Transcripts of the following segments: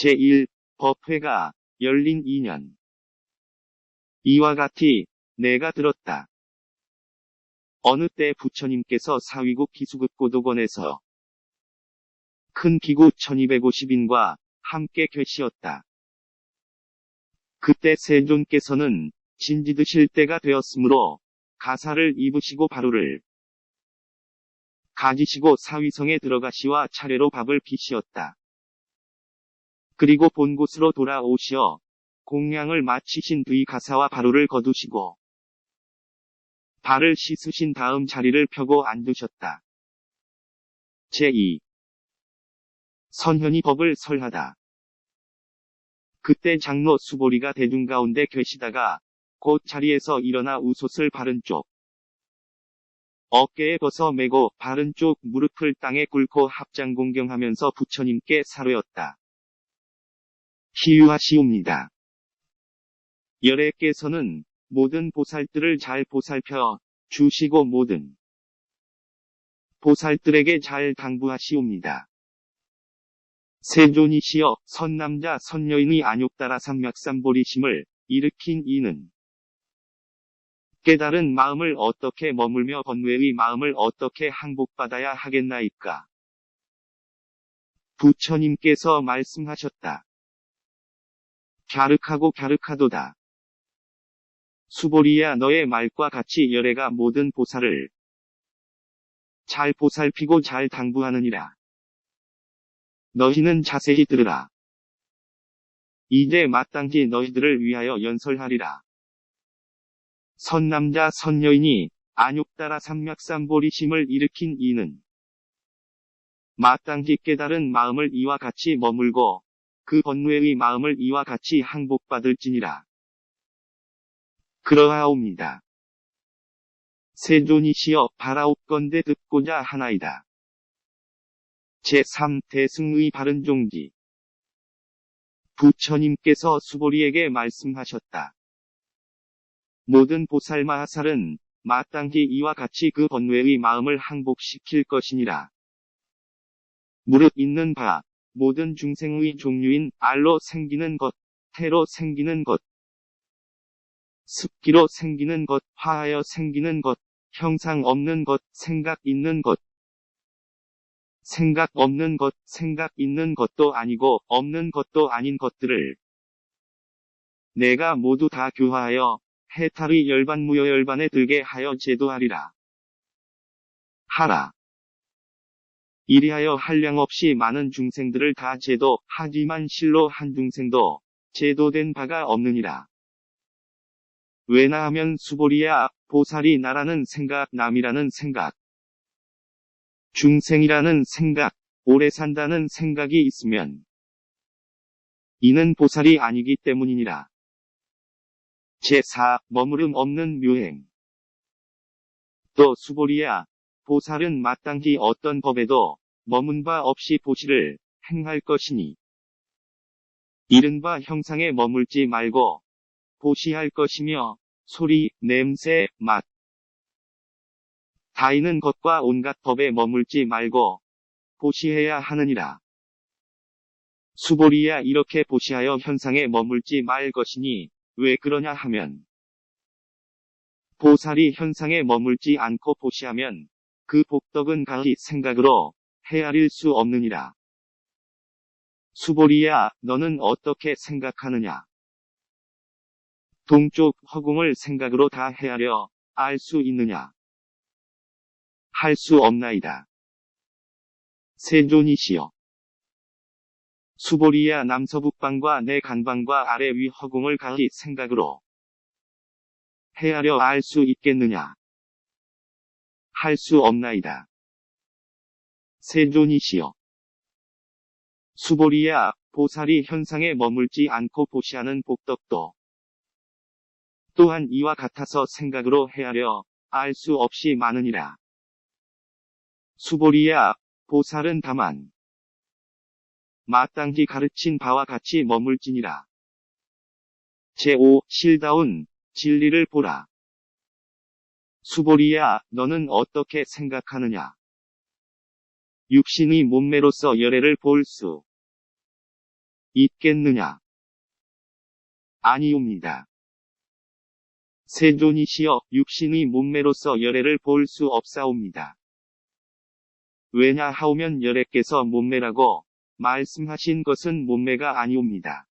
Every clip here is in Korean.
제1 법회가 열린 2년. 이와 같이 내가 들었다. 어느 때 부처님께서 사위국 기수급고도건에서 큰 기구 1250인과 함께 계시었다. 그때 세존께서는 진지드실 때가 되었으므로 가사를 입으시고 바루를 가지시고 사위성에 들어가시와 차례로 밥을 비시었다. 그리고 본 곳으로 돌아오시어 공양을 마치신 뒤 가사와 바루를 거두시고 발을 씻으신 다음 자리를 펴고 앉으셨다. 제2 선현이 법을 설하다. 그때 장로 수보리가 대중 가운데 계시다가 곧 자리에서 일어나 우솥을 바른 쪽 어깨에 벗어 메고 바른 쪽 무릎을 땅에 꿇고 합장 공경하면서 부처님께 사료였다. 희유하시옵니다. 열애께서는 모든 보살들을 잘 보살펴 주시고 모든 보살들에게 잘 당부하시옵니다. 세존이시여 선남자 선여인의 안욕따라 삼맥삼보리심을 일으킨 이는 깨달은 마음을 어떻게 머물며 번뇌의 마음을 어떻게 항복받아야 하겠나이까. 부처님께서 말씀하셨다. 갸륵하고 갸륵하도다. 수보리야 너의 말과 같이 열애가 모든 보살을 잘 보살피고 잘 당부하느니라. 너희는 자세히 들으라. 이제 마땅히 너희들을 위하여 연설하리라. 선남자 선여인이 안욕따라 삼맥삼보리심을 일으킨 이는 마땅히 깨달은 마음을 이와 같이 머물고 그 번뇌의 마음을 이와 같이 항복받을지니라. 그러하옵니다. 세존이시여 바라옵건대 듣고자 하나이다. 제3 대승의 바른 종지. 부처님께서 수보리에게 말씀하셨다. 모든 보살마하살은 마땅히 이와 같이 그 번뇌의 마음을 항복시킬 것이니라. 무릇 있는 바 모든 중생의 종류인 알로 생기는 것, 태로 생기는 것, 습기로 생기는 것, 화하여 생기는 것, 형상 없는 것, 생각 있는 것, 생각 없는 것, 생각 있는 것도 아니고 없는 것도 아닌 것들을 내가 모두 다 교화하여 해탈의 열반무효열반에 들게 하여 제도하리라. 하라. 이리하여 한량없이 많은 중생들을 다 제도하지만 실로 한 중생도 제도된 바가 없느니라. 왜냐하면 수보리야 보살이 나라는 생각, 남이라는 생각, 중생이라는 생각, 오래 산다는 생각이 있으면 이는 보살이 아니기 때문이니라. 제4 머무름 없는 묘행. 또 수보리야 보살은 마땅히 어떤 법에도 머문 바 없이 보시를 행할 것이니 이른바 형상에 머물지 말고 보시할 것이며 소리, 냄새, 맛, 다이는 것과 온갖 법에 머물지 말고 보시해야 하느니라. 수보리야 이렇게 보시하여 현상에 머물지 말 것이니 왜 그러냐 하면 보살이 현상에 머물지 않고 보시하면 그 복덕은 가히 생각으로 헤아릴 수 없느니라. 수보리야 너는 어떻게 생각하느냐? 동쪽 허공을 생각으로 다 헤아려 알 수 있느냐? 할 수 없나이다. 세존이시여. 수보리야 남서북방과 내 간방과 아래 위 허공을 가히 생각으로 헤아려 알 수 있겠느냐? 할 수 없나이다. 세존이시여. 수보리야 보살이 현상에 머물지 않고 보시하는 복덕도 또한 이와 같아서 생각으로 헤아려 알 수 없이 많으니라. 수보리야 보살은 다만 마땅히 가르친 바와 같이 머물지니라. 제5 실다운 진리를 보라. 수보리야 너는 어떻게 생각하느냐? 육신의 몸매로서 열애를 볼 수 있겠느냐? 아니옵니다. 세존이시여 육신의 몸매로서 열애를 볼 수 없사옵니다. 왜냐하오면 열애께서 몸매라고 말씀하신 것은 몸매가 아니옵니다.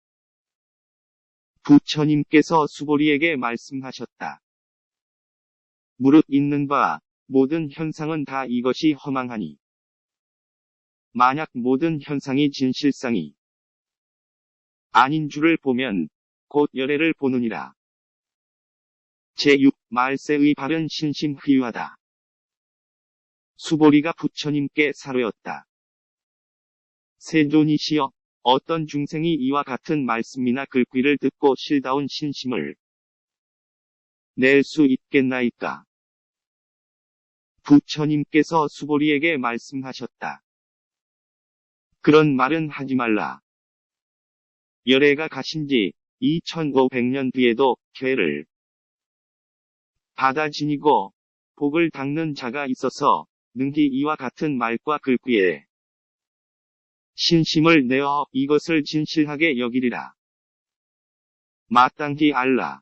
부처님께서 수보리에게 말씀하셨다. 무릇 있는 바 모든 현상은 다 이것이 허망하니 만약 모든 현상이 진실상이 아닌 줄을 보면 곧 열애를 보느니라. 제6. 말세의 바른 신심 회유하다. 수보리가 부처님께 사료였다. 세존이시여, 어떤 중생이 이와 같은 말씀이나 글귀를 듣고 실다운 신심을 낼 수 있겠나이까? 부처님께서 수보리에게 말씀하셨다. 그런 말은 하지 말라. 열애가 가신 지 2500년 뒤에도 죄를 받아 지니고 복을 닦는 자가 있어서 능히 이와 같은 말과 글귀에 신심을 내어 이것을 진실하게 여기리라. 마땅히 알라.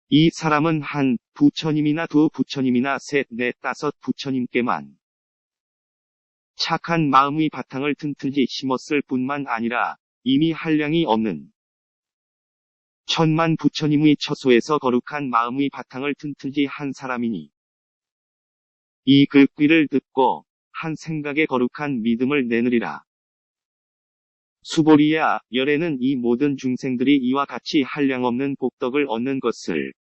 이 사람은 한 부처님이나 두 부처님이나 셋, 넷, 다섯 부처님께만 착한 마음의 바탕을 튼튼히 심었을 뿐만 아니라 이미 한량이 없는 천만 부처님의 처소에서 거룩한 마음의 바탕을 튼튼히 한 사람이니 이 글귀를 듣고 한 생각에 거룩한 믿음을 내느리라. 수보리야, 열애는 이 모든 중생들이 이와 같이 한량없는 복덕을 얻는 것을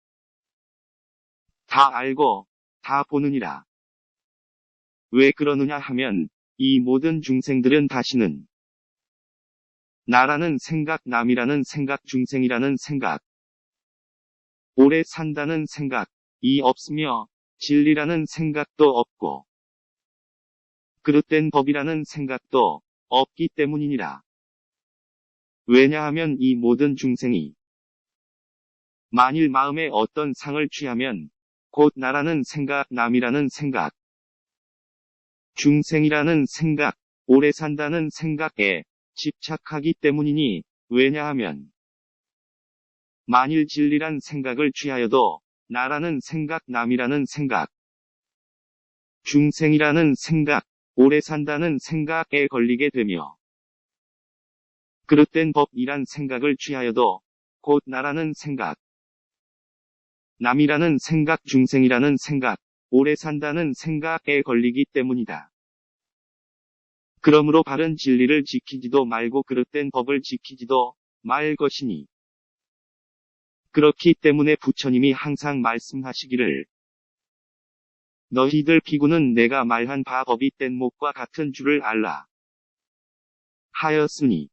다 알고 다 보느니라. 왜 그러느냐 하면 이 모든 중생들은 다시는 나라는 생각, 남이라는 생각, 중생이라는 생각, 오래 산다는 생각이 없으며 진리라는 생각도 없고 그릇된 법이라는 생각도 없기 때문이니라. 왜냐하면 이 모든 중생이 만일 마음에 어떤 상을 취하면 곧 나라는 생각, 남이라는 생각, 중생이라는 생각, 오래 산다는 생각에 집착하기 때문이니 왜냐하면 만일 진리란 생각을 취하여도 나라는 생각, 남이라는 생각, 중생이라는 생각, 오래 산다는 생각에 걸리게 되며 그릇된 법이란 생각을 취하여도 곧 나라는 생각, 남이라는 생각, 중생이라는 생각, 오래 산다는 생각에 걸리기 때문이다. 그러므로 바른 진리를 지키지도 말고 그릇된 법을 지키지도 말 것이니 그렇기 때문에 부처님이 항상 말씀하시기를 너희들 비구는 내가 말한 바 법이 뗏목과 같은 줄을 알라 하였으니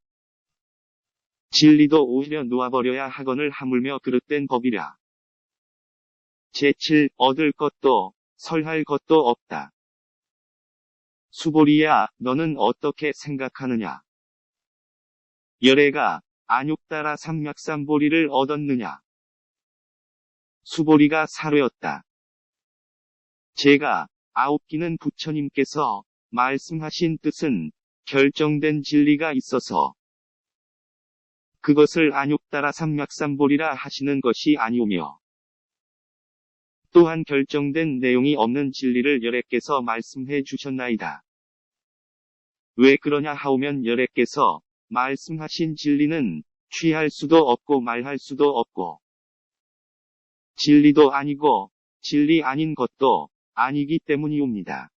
진리도 오히려 놓아버려야 하거늘 하물며 그릇된 법이라. 제7. 얻을 것도 설할 것도 없다. 수보리야, 너는 어떻게 생각하느냐? 열애가 안욕따라 삼맥삼보리를 얻었느냐? 수보리가 사료였다. 제가 아홉기는 부처님께서 말씀하신 뜻은 결정된 진리가 있어서 그것을 안욕따라 삼맥삼보리라 하시는 것이 아니오며 또한 결정된 내용이 없는 진리를 열애께서 말씀해 주셨나이다. 왜 그러냐 하오면 열애께서 말씀하신 진리는 취할 수도 없고 말할 수도 없고 진리도 아니고 진리 아닌 것도 아니기 때문이옵니다.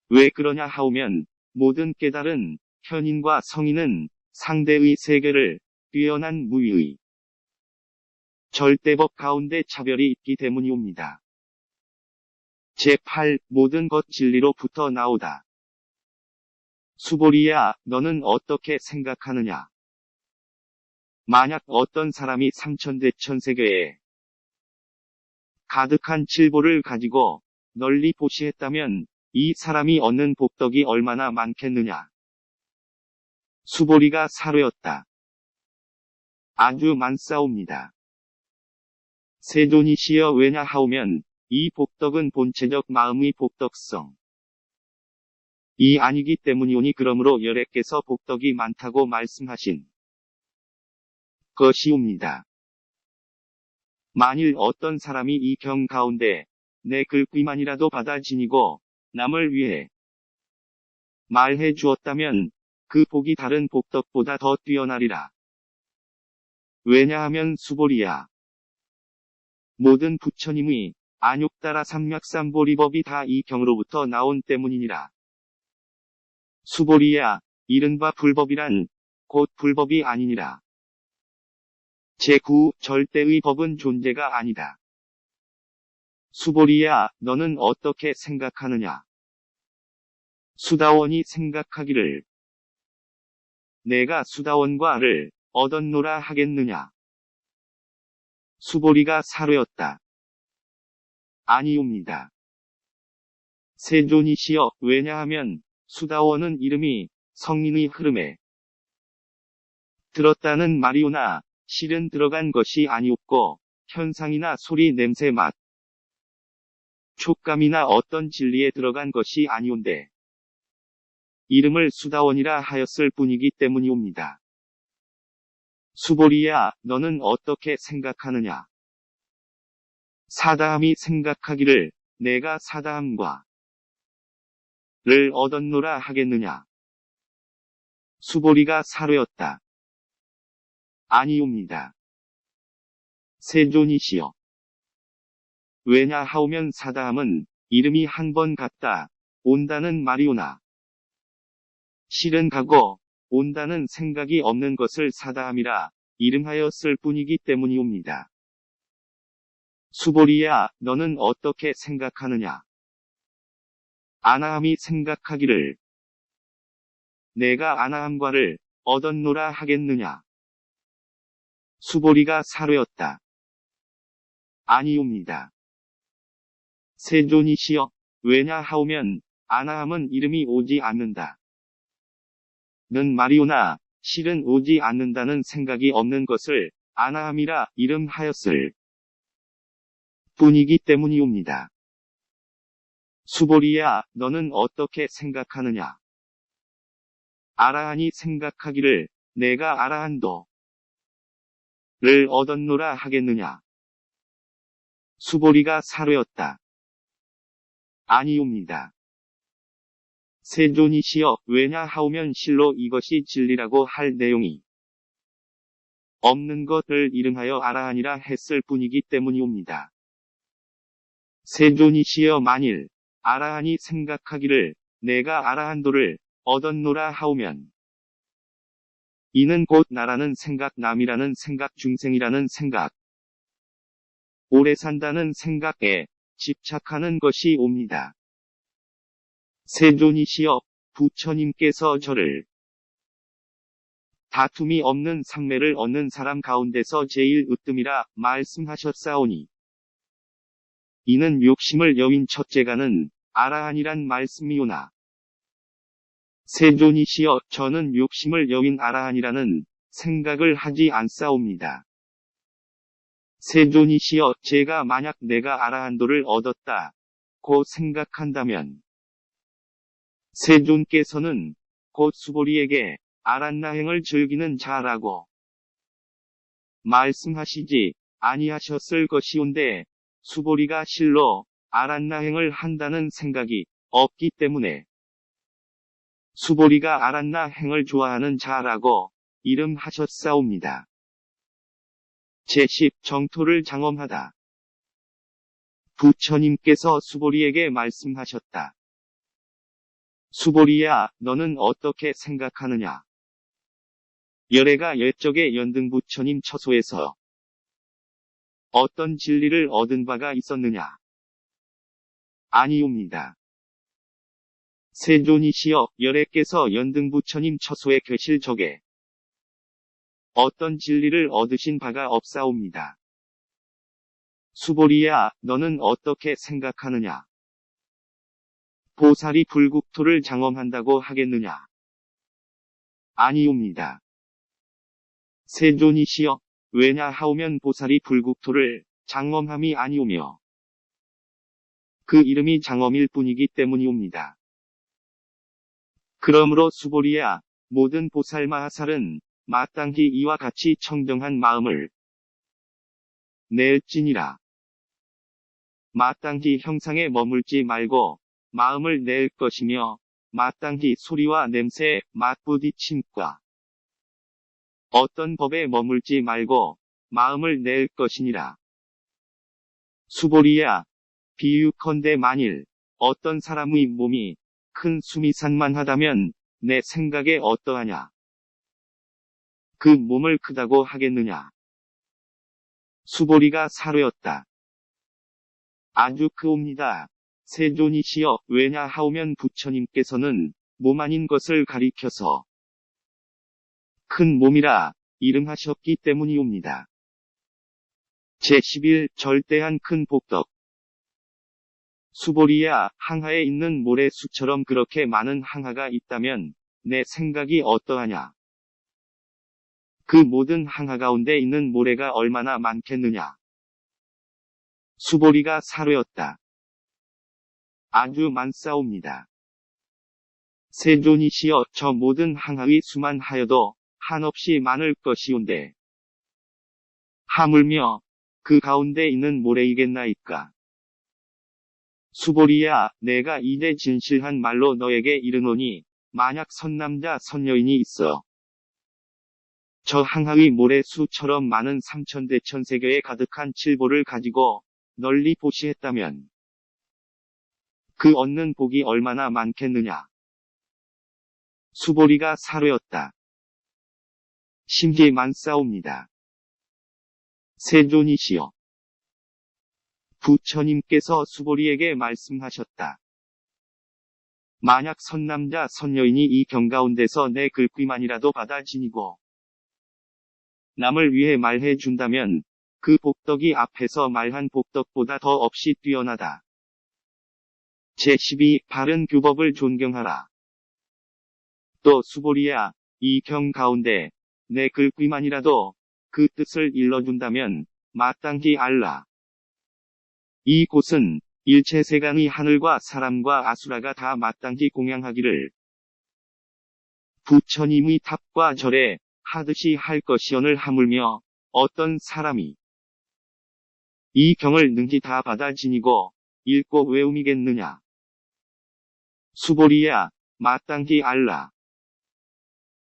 왜 그러냐 하오면 모든 깨달은 현인과 성인은 상대의 세계를 뛰어난 무위의 절대법 가운데 차별이 있기 때문이옵니다. 제8. 모든 것 진리로부터 나오다. 수보리야, 너는 어떻게 생각하느냐? 만약 어떤 사람이 삼천대천 세계에 가득한 칠보를 가지고 널리 보시했다면 이 사람이 얻는 복덕이 얼마나 많겠느냐? 수보리가 사료였다. 아주 많사옵니다. 세존이시여 왜냐하오면 이 복덕은 본체적 마음의 복덕성 이 아니기 때문이오니 그러므로 여래께서 복덕이 많다고 말씀하신 것이옵니다. 만일 어떤 사람이 이 경 가운데 내 글귀만이라도 받아 지니고 남을 위해 말해 주었다면 그 복이 다른 복덕보다 더 뛰어나리라. 왜냐하면 수보리야. 모든 부처님의 안욕따라 삼맥삼보리법이 다 이 경으로부터 나온 때문이니라. 수보리야, 이른바 불법이란 곧 불법이 아니니라. 제9 절대의 법은 존재가 아니다. 수보리야, 너는 어떻게 생각하느냐? 수다원이 생각하기를 내가 수다원과를 얻었노라 하겠느냐? 수보리가 사뢰었다. 아니옵니다. 세존이시여, 왜냐하면 수다원은 이름이 성인의 흐름에 들었다는 말이오나 실은 들어간 것이 아니옵고 현상이나 소리, 냄새, 맛, 촉감이나 어떤 진리에 들어간 것이 아니온데 이름을 수다원이라 하였을 뿐이기 때문이옵니다. 수보리야, 너는 어떻게 생각하느냐? 사다함이 생각하기를 내가 사다함과 를 얻었노라 하겠느냐? 수보리가 사뢰었다. 아니옵니다. 세존이시여. 왜냐하오면 사다함은 이름이 한 번 갔다 온다는 말이오나 실은 가고 온다는 생각이 없는 것을 사다함이라 이름하였을 뿐이기 때문이옵니다. 수보리야, 너는 어떻게 생각하느냐? 아나함이 생각하기를 내가 아나함과를 얻었노라 하겠느냐? 수보리가 사뢰었다. 아니옵니다. 세존이시여, 왜냐하오면 아나함은 이름이 오지 않는다 는 말이오나 실은 오지 않는다는 생각이 없는 것을 아나함이라 이름하였을 뿐이기 때문이옵니다. 수보리야, 너는 어떻게 생각하느냐? 아라한이 생각하기를 내가 아라한도 를 얻었노라 하겠느냐? 수보리가 사뢰었다. 아니옵니다. 세존이시여, 왜냐하오면 실로 이것이 진리라고 할 내용이 없는 것을 이름하여 아라한이라 했을 뿐이기 때문이옵니다. 세존이시여, 만일 아라한이 생각하기를 내가 아라한도를 얻었노라 하오면 이는 곧 나라는 생각, 남이라는 생각, 중생이라는 생각, 오래 산다는 생각에 집착하는 것이 옵니다. 세존이시여, 부처님께서 저를 다툼이 없는 상매를 얻는 사람 가운데서 제일 으뜸이라 말씀하셨사오니 이는 욕심을 여윈 첫째가는 아라한이란 말씀이오나 세존이시여, 저는 욕심을 여윈 아라한이라는 생각을 하지 않사옵니다. 세존이시여, 제가 만약 내가 아라한도를 얻었다고 생각한다면 세존께서는 곧 수보리에게 아란나행을 즐기는 자라고 말씀하시지 아니하셨을 것이온데 수보리가 실로 아란나행을 한다는 생각이 없기 때문에 수보리가 아란나행을 좋아하는 자라고 이름하셨사옵니다. 제10 정토를 장엄하다. 부처님께서 수보리에게 말씀하셨다. 수보리야, 너는 어떻게 생각하느냐? 열애가 옛적에 연등부처님 처소에서 어떤 진리를 얻은 바가 있었느냐? 아니옵니다. 세존이시여, 열애께서 연등부처님 처소에 계실 적에 어떤 진리를 얻으신 바가 없사옵니다. 수보리야, 너는 어떻게 생각하느냐? 보살이 불국토를 장엄한다고 하겠느냐? 아니옵니다. 세존이시여, 왜냐하오면 보살이 불국토를 장엄함이 아니오며 그 이름이 장엄일 뿐이기 때문이옵니다. 그러므로 수보리야, 모든 보살마하살은 마땅히 이와 같이 청정한 마음을 낼지니라. 마땅히 형상에 머물지 말고 마음을 낼 것이며 마땅히 소리와 냄새, 맛부딪힘과 어떤 법에 머물지 말고 마음을 낼 것이니라. 수보리야, 비유컨대 만일 어떤 사람의 몸이 큰 수미산만하다면 내 생각에 어떠하냐? 그 몸을 크다고 하겠느냐? 수보리가 사료였다. 아주 크옵니다. 세존이시여, 왜냐하오면 부처님께서는 몸 아닌 것을 가리켜서 큰 몸이라 이름하셨기 때문이옵니다. 제11 절대한 큰 복덕. 수보리야, 항하에 있는 모래수처럼 그렇게 많은 항하가 있다면 내 생각이 어떠하냐? 그 모든 항하 가운데 있는 모래가 얼마나 많겠느냐? 수보리가 사료였다. 아주 많사옵니다. 세존이시여, 저 모든 항하의 수만 하여도 한없이 많을 것이온데 하물며 그 가운데 있는 모래이겠나이까? 수보리야, 내가 이제 진실한 말로 너에게 이르노니 만약 선남자 선여인이 있어 저 항하의 모래수처럼 많은 삼천대천세계에 가득한 칠보를 가지고 널리 보시했다면 그 얻는 복이 얼마나 많겠느냐? 수보리가 사료였다. 심히 많사옵니다. 세존이시여, 부처님께서 수보리에게 말씀하셨다. 만약 선남자 선여인이 이 경 가운데서 내 글귀만이라도 받아 지니고 남을 위해 말해 준다면 그 복덕이 앞에서 말한 복덕보다 더 없이 뛰어나다. 제12 바른 규법을 존경하라. 또 수보리야, 이 경 가운데 내 글귀만이라도 그 뜻을 일러준다면 마땅히 알라. 이 곳은 일체세간의 하늘과 사람과 아수라가 다 마땅히 공양하기를 부처님의 탑과 절에 하듯이 할 것이언을 하물며 어떤 사람이 이 경을 능히 다 받아 지니고 읽고 외움이겠느냐? 수보리야, 마땅히 알라.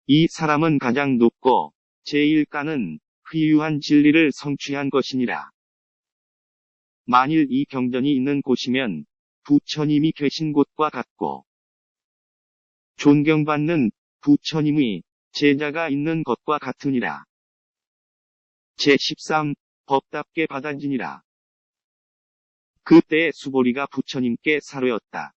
이 사람은 가장 높고 제1가는 휘유한 진리를 성취한 것이니라. 만일 이 경전이 있는 곳이면 부처님이 계신 곳과 같고 존경받는 부처님의 제자가 있는 것과 같으니라. 제13 법답게 받아지니라. 그때에 수보리가 부처님께 사료였다.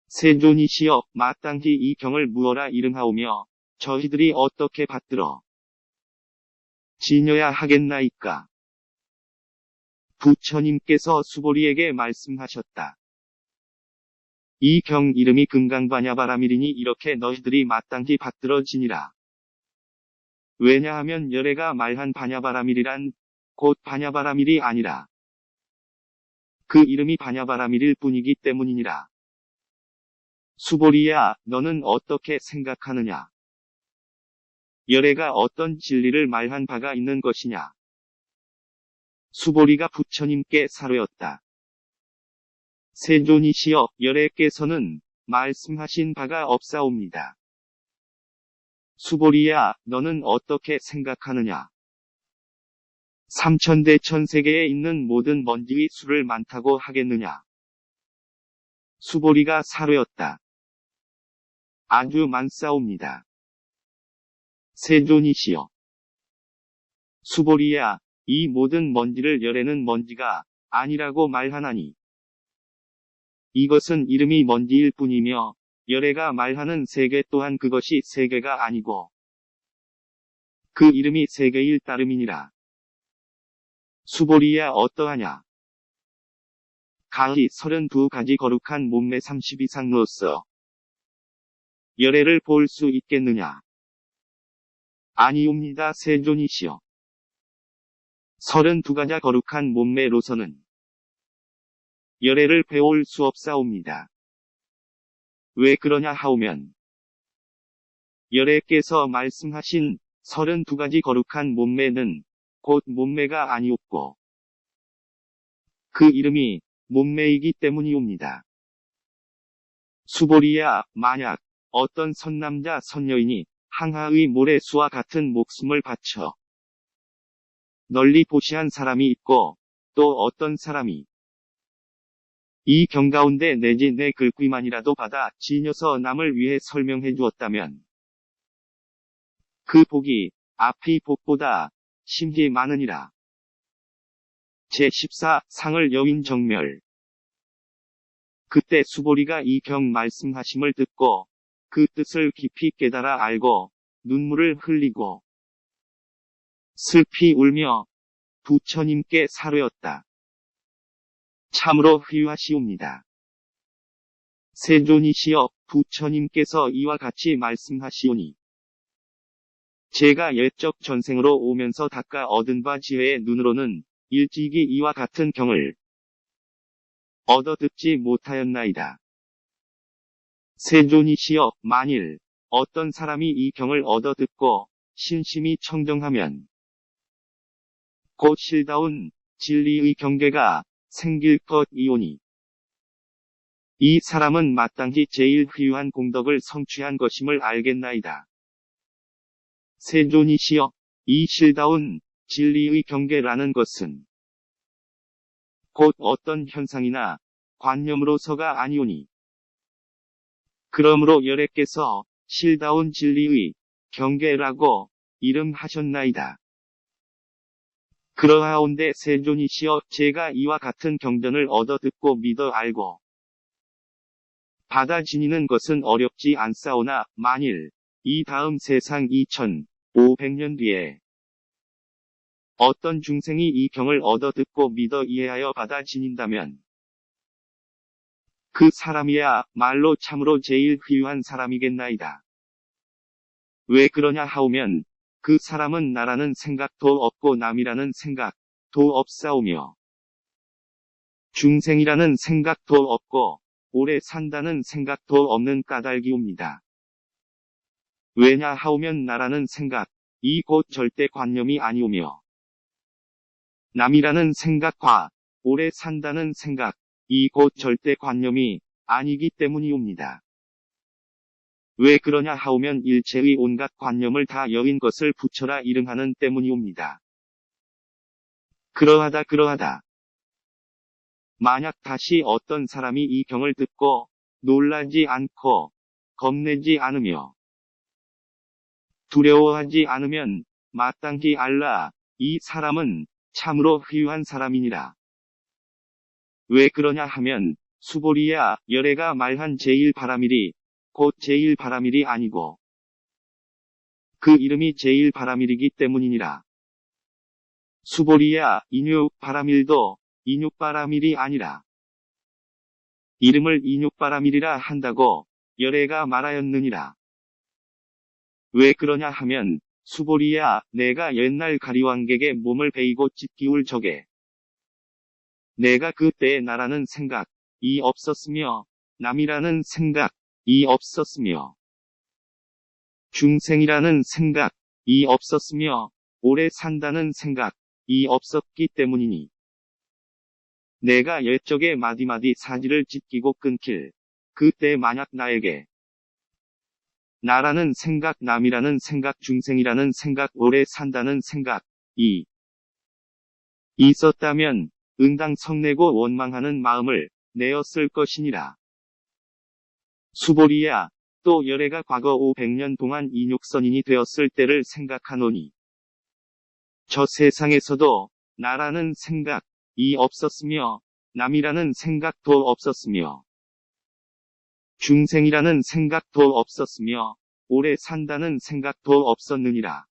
세존이시여, 마땅히 이 경을 무어라 이름하오며 저희들이 어떻게 받들어 지녀야 하겠나이까? 부처님께서 수보리에게 말씀하셨다. 이 경 이름이 금강바냐바라밀이니 이렇게 너희들이 마땅히 받들어 지니라. 왜냐하면 열애가 말한 바냐바라밀이란 곧 바냐바라밀이 아니라 그 이름이 바냐바라밀일 뿐이기 때문이니라. 수보리야, 너는 어떻게 생각하느냐? 열애가 어떤 진리를 말한 바가 있는 것이냐? 수보리가 부처님께 사료였다. 세존이시여, 열애께서는 말씀하신 바가 없사옵니다. 수보리야, 너는 어떻게 생각하느냐? 삼천대천세계에 있는 모든 먼지의 수를 많다고 하겠느냐? 수보리가 사료였다. 아주 많사옵니다. 세존이시여, 수보리야, 이 모든 먼지를 열애는 먼지가 아니라고 말하나니 이것은 이름이 먼지일 뿐이며 열애가 말하는 세계 또한 그것이 세계가 아니고 그 이름이 세계일 따름이니라. 수보리야, 어떠하냐? 가히 32가지 거룩한 몸매 32상로서 열애를 볼 수 있겠느냐? 아니옵니다. 세존이시여. 32가지 거룩한 몸매로서는 열애를 배울 수 없사옵니다. 왜 그러냐 하오면 열애께서 말씀하신 32가지 거룩한 몸매는 곧 몸매가 아니옵고 그 이름이 몸매이기 때문이옵니다. 수보리야, 만약 어떤 선남자 선여인이 항하의 모래수와 같은 목숨을 바쳐 널리 보시한 사람이 있고 또 어떤 사람이 이 경 가운데 내지 내 글귀만이라도 받아 지녀서 남을 위해 설명해 주었다면 그 복이 앞의 복보다 심히 많으니라. 제14 상을 여윈 정멸. 그때 수보리가 이 경 말씀하심을 듣고 그 뜻을 깊이 깨달아 알고 눈물을 흘리고 슬피 울며 부처님께 사뢰었다. 참으로 휘유하시옵니다. 세존이시여, 부처님께서 이와 같이 말씀하시오니 제가 옛적 전생으로 오면서 닦아 얻은 바 지혜의 눈으로는 일찍이 이와 같은 경을 얻어 듣지 못하였나이다. 세존이시여, 만일 어떤 사람이 이 경을 얻어 듣고 신심이 청정하면 곧 실다운 진리의 경계가 생길 것이오니 이 사람은 마땅히 제일 휘유한 공덕을 성취한 것임을 알겠나이다. 세존이시여, 이 실다운 진리의 경계라는 것은 곧 어떤 현상이나 관념으로서가 아니오니 그러므로 열애께서 실다운 진리의 경계라고 이름하셨나이다. 그러하온데 세존이시여, 제가 이와 같은 경전을 얻어 듣고 믿어 알고 받아 지니는 것은 어렵지 않사오나 만일 이 다음 세상 2500년 뒤에 어떤 중생이 이 경을 얻어 듣고 믿어 이해하여 받아 지닌다면 그 사람이야 말로 참으로 제일 휘유한 사람이겠나이다. 왜 그러냐 하오면 그 사람은 나라는 생각도 없고 남이라는 생각도 없사오며 중생이라는 생각도 없고 오래 산다는 생각도 없는 까닭이옵니다. 왜냐 하오면 나라는 생각, 이 곧 절대관념이 아니오며 남이라는 생각과 오래 산다는 생각, 이 곧 절대관념이 아니기 때문이옵니다. 왜 그러냐 하오면 일체의 온갖 관념을 다 여인 것을 부처라 이름하는 때문이옵니다. 그러하다. 만약 다시 어떤 사람이 이 경을 듣고 놀라지 않고 겁내지 않으며 두려워하지 않으면 마땅히 알라, 이 사람은 참으로 휘유한 사람이니라. 왜 그러냐 하면 수보리야, 열애가 말한 제일바라밀이 곧 제일바라밀이 아니고 그 이름이 제일바라밀이기 때문이니라. 수보리야, 인육바라밀도 인육바라밀이 아니라 이름을 인육바라밀이라 한다고 열애가 말하였느니라. 왜 그러냐 하면 수보리야, 내가 옛날 가리왕객의 몸을 베이고 찢기울 적에 내가 그때에 나라는 생각이 없었으며 남이라는 생각이 없었으며 중생이라는 생각이 없었으며 오래 산다는 생각이 없었기 때문이니 내가 옛적에 마디마디 사지를 찢기고 끊길 그때 만약 나에게 나라는 생각, 남이라는 생각, 중생이라는 생각, 오래 산다는 생각이 있었다면 응당 성내고 원망하는 마음을 내었을 것이니라. 수보리야, 또 열애가 과거 500년 동안 인육선인이 되었을 때를 생각하노니 저 세상에서도 나라는 생각이 없었으며 남이라는 생각도 없었으며 중생이라는 생각도 없었으며 오래 산다는 생각도 없었느니라.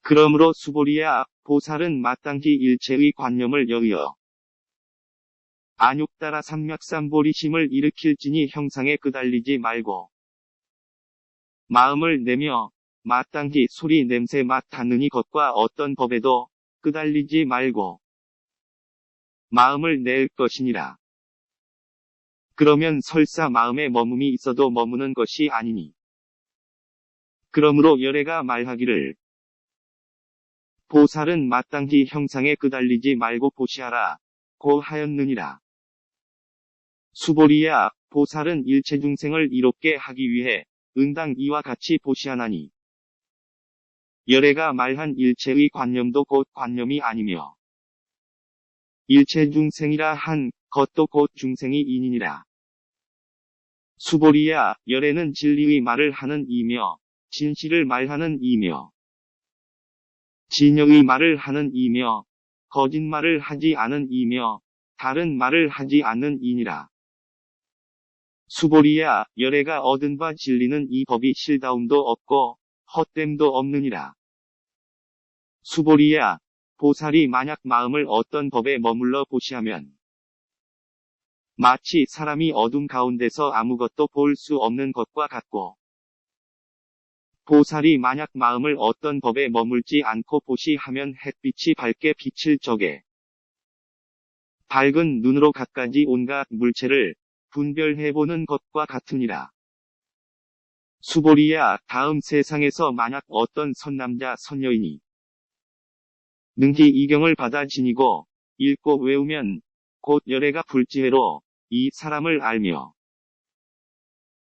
그러므로 수보리야, 보살은 마땅히 일체의 관념을 여의어 안욕따라 삼맥삼보리심을 일으킬지니 형상에 끄달리지 말고 마음을 내며 마땅히 소리 냄새 맛 닿느니 것과 어떤 법에도 끄달리지 말고 마음을 낼 것이니라. 그러면 설사 마음에 머금이 있어도 머무는 것이 아니니. 그러므로 열애가 말하기를 보살은 마땅히 형상에 끄달리지 말고 보시하라 고 하였느니라. 수보리야, 보살은 일체 중생을 이롭게 하기 위해 응당 이와 같이 보시하나니 열애가 말한 일체의 관념도 곧 관념이 아니며 일체 중생이라 한 것도 곧 중생이 인이니라. 수보리야, 열애는 진리의 말을 하는 이며 진실을 말하는 이며 진영의 말을 하는 이며 거짓말을 하지 않은 이며 다른 말을 하지 않는 이니라. 수보리야, 열애가 얻은 바 진리는 이 법이 실다움도 없고 헛됨도 없느니라. 수보리야, 보살이 만약 마음을 어떤 법에 머물러 보시하면 마치 사람이 어둠 가운데서 아무것도 볼 수 없는 것과 같고 보살이 만약 마음을 어떤 법에 머물지 않고 보시하면 햇빛이 밝게 비칠 적에 밝은 눈으로 갖가지 온갖 물체를 분별해보는 것과 같으니라. 수보리야, 다음 세상에서 만약 어떤 선남자 선여인이 능히 이 경을 받아 지니고 읽고 외우면 곧 열애가 불지해로 이 사람을 알며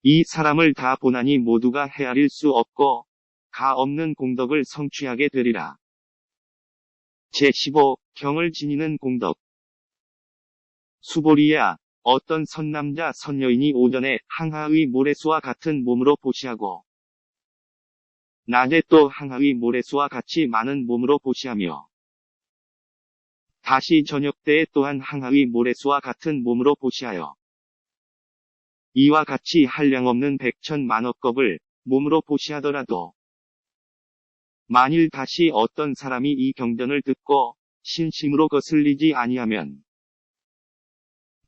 이 사람을 다 보나니 모두가 헤아릴 수 없고 가 없는 공덕을 성취하게 되리라. 제15 경을 지니는 공덕. 수보리야, 어떤 선남자 선여인이 오전에 항하의 모래수와 같은 몸으로 보시하고 낮에 또 항하의 모래수와 같이 많은 몸으로 보시하며 다시 저녁 때에 또한 항하의 모래수와 같은 몸으로 보시하여 이와 같이 한량없는 백천만억 겁을 몸으로 보시하더라도 만일 다시 어떤 사람이 이 경전을 듣고 신심으로 거슬리지 아니하면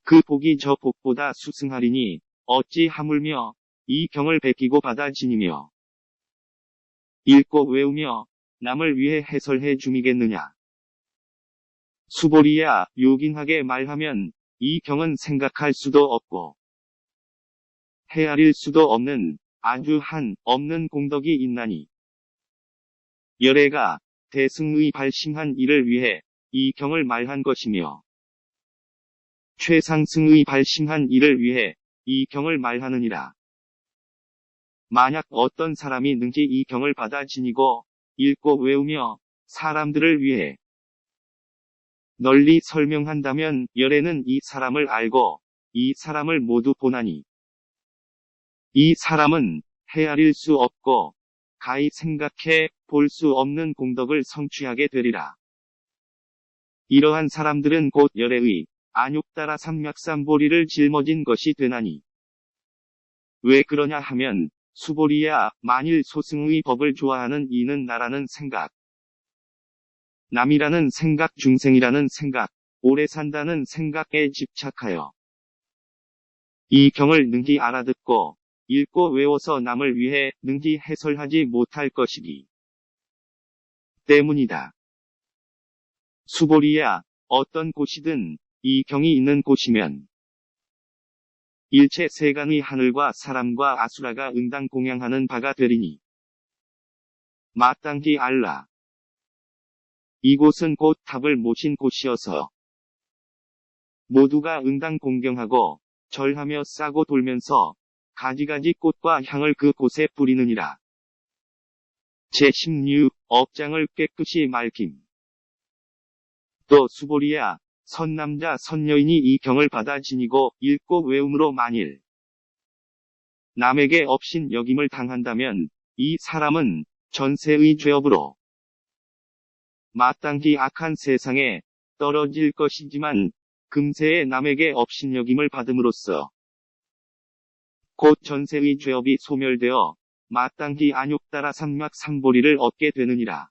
그 복이 저 복보다 수승하리니 어찌 하물며 이 경을 베끼고 받아 지니며 읽고 외우며 남을 위해 해설해 주미겠느냐. 수보리야, 요긴하게 말하면 이 경은 생각할 수도 없고 헤아릴 수도 없는 아주 한 없는 공덕이 있나니 열애가 대승의 발심한 이를 위해 이 경을 말한 것이며 최상승의 발심한 이를 위해 이 경을 말하느니라. 만약 어떤 사람이 능히 이 경을 받아 지니고 읽고 외우며 사람들을 위해 널리 설명한다면 열애는 이 사람을 알고 이 사람을 모두 보나니 이 사람은 헤아릴 수 없고 가히 생각해 볼 수 없는 공덕을 성취하게 되리라. 이러한 사람들은 곧 열애의 안욕따라 삼맥삼보리를 짊어진 것이 되나니 왜 그러냐 하면 수보리야, 만일 소승의 법을 좋아하는 이는 나라는 생각 남이라는 생각 중생이라는 생각 오래 산다는 생각에 집착하여 이 경을 능히 알아듣고 읽고 외워서 남을 위해 능히 해설하지 못할 것이기 때문이다. 수보리야, 어떤 곳이든 이 경이 있는 곳이면 일체 세간의 하늘과 사람과 아수라가 응당 공양하는 바가 되리니 마땅히 알라. 이곳은 곧 탑을 모신 곳이어서 모두가 응당 공경하고 절하며 싸고 돌면서 가지가지 꽃과 향을 그 곳에 뿌리느니라. 제16 업장을 깨끗이 맑힘. 또 수보리야, 선남자 선여인이 이 경을 받아 지니고 읽고 외움으로 만일 남에게 업신 여김을 당한다면 이 사람은 전세의 죄업으로 마땅히 악한 세상에 떨어질 것이지만 금세에 남에게 업신 여김을 받음으로써 곧 전세의 죄업이 소멸되어 마땅히 안욕따라 삼맥삼보리를 얻게 되느니라.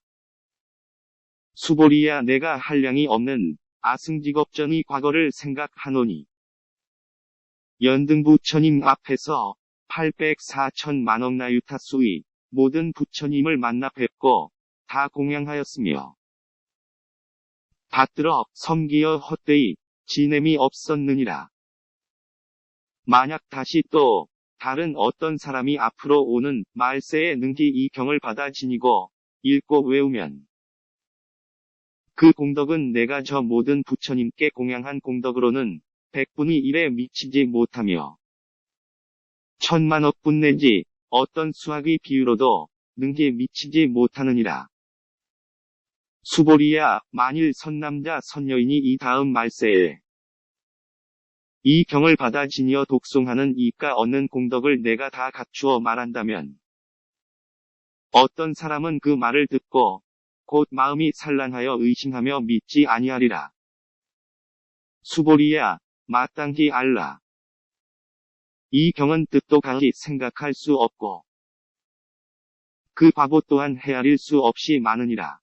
수보리야, 내가 한량이 없는 아승직업전의 과거를 생각하노니 연등부처님 앞에서 804천만억 나유타수의 모든 부처님을 만나 뵙고 다 공양하였으며 받들어 섬기어 헛되이 지냄이 없었느니라. 만약 다시 또 다른 어떤 사람이 앞으로 오는 말세에 능히 이 경을 받아 지니고 읽고 외우면 그 공덕은 내가 저 모든 부처님께 공양한 공덕으로는 100분의 1에 미치지 못하며 천만억 분 내지 어떤 수학의 비유로도 능히 미치지 못하느니라. 수보리야, 만일 선남자 선여인이 이 다음 말세에 이 경을 받아 지니어 독송하는 이가 얻는 공덕을 내가 다 갖추어 말한다면 어떤 사람은 그 말을 듣고 곧 마음이 산란하여 의심하며 믿지 아니하리라. 수보리야, 마땅히 알라. 이 경은 뜻도 가히 생각할 수 없고 그 과보 또한 헤아릴 수 없이 많으니라.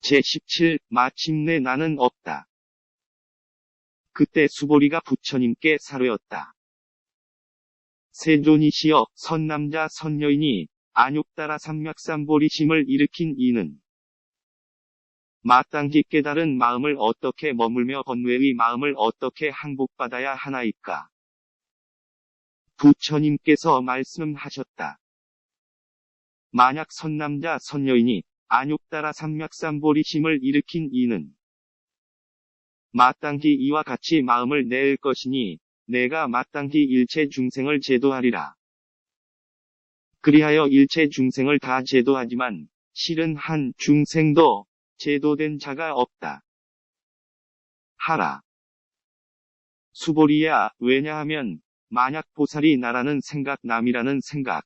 제17 마침내 나는 없다. 그때 수보리가 부처님께 사료였다. 세존이시여, 선남자 선여인이 안욕따라 삼맥삼보리심을 일으킨 이는 마땅히 깨달은 마음을 어떻게 머물며 번뇌의 마음을 어떻게 항복받아야 하나이까? 부처님께서 말씀하셨다. 만약 선남자 선여인이 안욕따라 삼맥삼보리심을 일으킨 이는 마땅히 이와 같이 마음을 내을 것이니 내가 마땅히 일체 중생을 제도하리라. 그리하여 일체 중생을 다 제도하지만 실은 한 중생도 제도된 자가 없다. 하라. 수보리야, 왜냐하면 만약 보살이 나라는 생각, 남이라는 생각,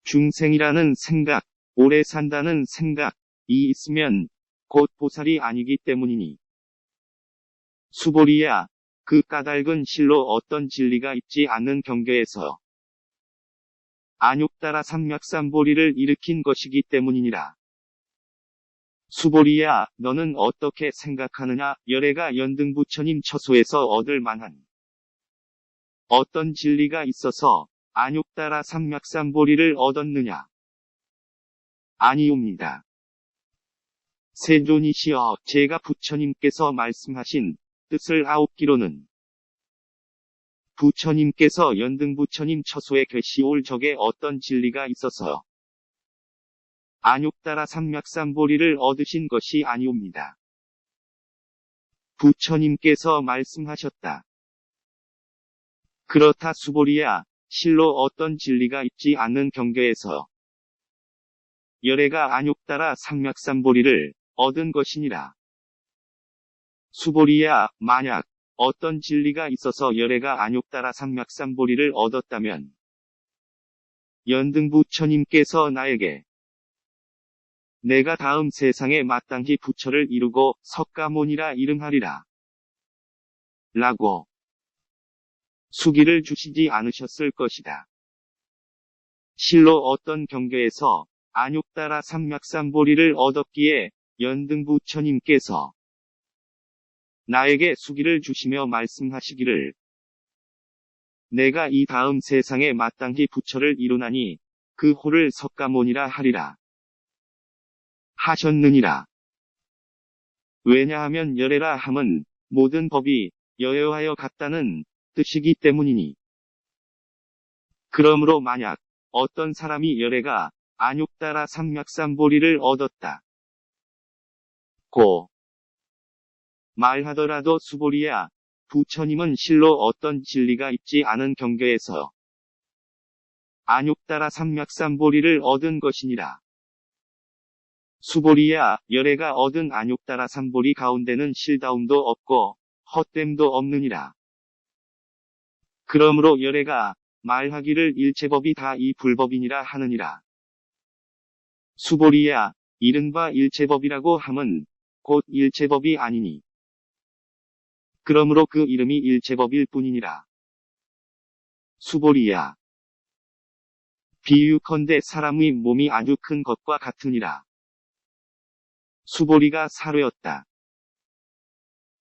중생이라는 생각, 오래 산다는 생각이 있으면 곧 보살이 아니기 때문이니. 수보리야, 그 까닭은 실로 어떤 진리가 있지 않는 경계에서 안욕따라 삼맥삼보리를 일으킨 것이기 때문이니라. 수보리야, 너는 어떻게 생각하느냐? 열애가 연등부처님 처소에서 얻을 만한 어떤 진리가 있어서 안욕따라 삼맥삼보리를 얻었느냐? 아니옵니다. 세존이시여, 제가 부처님께서 말씀하신 뜻을 아옵기로는 부처님께서 연등부처님 처소에 계시올 적에 어떤 진리가 있어서 안욕따라 삼맥삼보리를 얻으신 것이 아니옵니다. 부처님께서 말씀하셨다. 그렇다 수보리야, 실로 어떤 진리가 있지 않는 경계에서 열애가 안욕따라 삼맥삼보리를 얻은 것이니라. 수보리야, 만약 어떤 진리가 있어서 열애가 안욕따라 삼맥삼보리를 얻었다면 연등부처님께서 나에게 내가 다음 세상에 마땅히 부처를 이루고 석가모니라 이름하리라 라고 수기를 주시지 않으셨을 것이다. 실로 어떤 경계에서 안욕따라 삼맥삼보리를 얻었기에 연등부처님께서 나에게 수기를 주시며 말씀하시기를 내가 이 다음 세상에 마땅히 부처를 이루나니 그 호를 석가모니라 하리라 하셨느니라. 왜냐하면 열애라 함은 모든 법이 여여하여 같다는 뜻이기 때문이니. 그러므로 만약 어떤 사람이 열애가 안욕따라 삼맥삼보리를 얻었다 고 말하더라도 수보리야, 부처님은 실로 어떤 진리가 있지 않은 경계에서 안욕따라 삼맥삼보리를 얻은 것이니라. 수보리야, 열애가 얻은 안욕따라 삼보리 가운데는 실다움도 없고 헛됨도 없느니라. 그러므로 열애가 말하기를 일체법이 다 이 불법이니라 하느니라. 수보리야, 이른바 일체법이라고 함은 곧 일체법이 아니니. 그러므로 그 이름이 일체법일 뿐이니라. 수보리야, 비유컨대 사람의 몸이 아주 큰 것과 같으니라. 수보리가 사료였다.